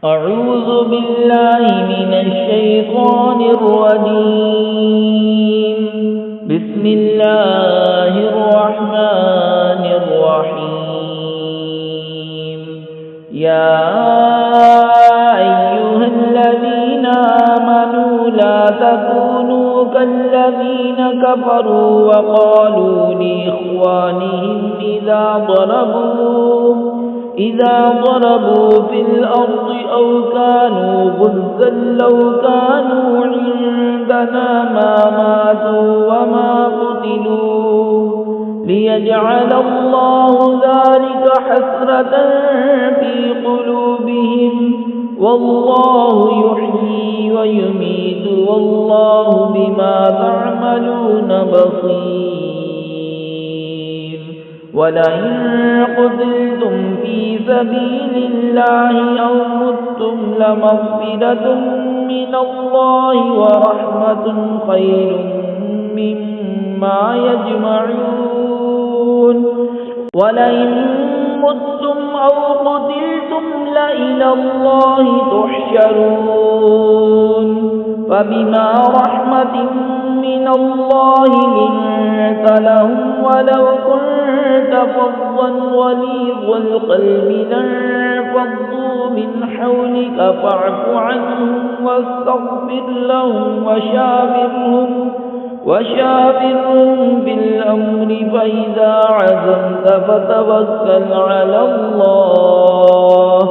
أعوذ بالله من الشيطان الرجيم. بسم الله الرحمن الرحيم. يا أيها الذين آمنوا لا تكونوا كالذين كفروا وقالوا لإخوانهم إذا ضربوا في الأرض أو كانوا غزا لو كانوا عندنا ما ماتوا وما قتلوا ليجعل الله ذلك حسرة في قلوبهم والله يحيي ويميت والله بما تعملون بصير. ولئن قتلتم في سبيل الله أو متم لمغفرة من الله ورحمة خير مما يجمعون. ولئن متم أو قتلتم لإلى الله تحشرون. فبما رحمة من الله لنت لهم ولو كنت فظا غليظ القلب لانفضوا من حولك فاعف عنهم واستغفر لهم وشاورهم بالأمر فإذا عزمت فتوكل على الله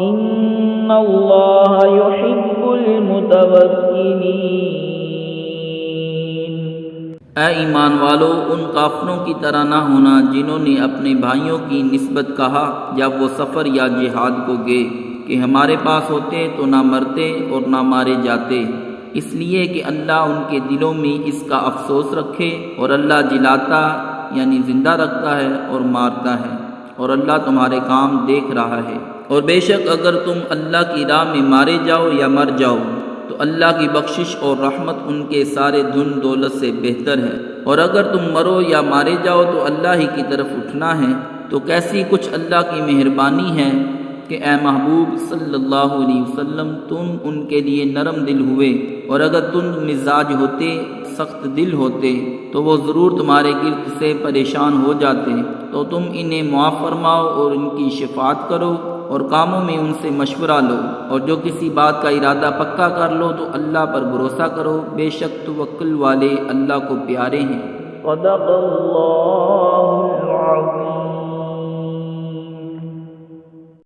إن الله يحب المتوكلين. اے ایمان والو، ان کافروں کی طرح نہ ہونا جنہوں نے اپنے بھائیوں کی نسبت کہا جب وہ سفر یا جہاد کو گئے کہ ہمارے پاس ہوتے تو نہ مرتے اور نہ مارے جاتے، اس لیے کہ اللہ ان کے دلوں میں اس کا افسوس رکھے، اور اللہ جلاتا یعنی زندہ رکھتا ہے اور مارتا ہے، اور اللہ تمہارے کام دیکھ رہا ہے۔ اور بے شک اگر تم اللہ کی راہ میں مارے جاؤ یا مر جاؤ تو اللہ کی بخشش اور رحمت ان کے سارے دھن دولت سے بہتر ہے، اور اگر تم مرو یا مارے جاؤ تو اللہ ہی کی طرف اٹھنا ہے، تو کیسی کچھ اللہ کی مہربانی ہے کہ اے محبوب صلی اللہ علیہ وسلم تم ان کے لیے نرم دل ہوئے، اور اگر تم مزاج ہوتے، سخت دل ہوتے تو وہ ضرور تمہارے گرد سے پریشان ہو جاتے، تو تم انہیں معاف فرماؤ اور ان کی شفاعت کرو اور کاموں میں ان سے مشورہ لو، اور جو کسی بات کا ارادہ پکا کر لو تو اللہ پر بھروسہ کرو، بے شک توکل والے اللہ کو پیارے ہیں۔ صدق اللہ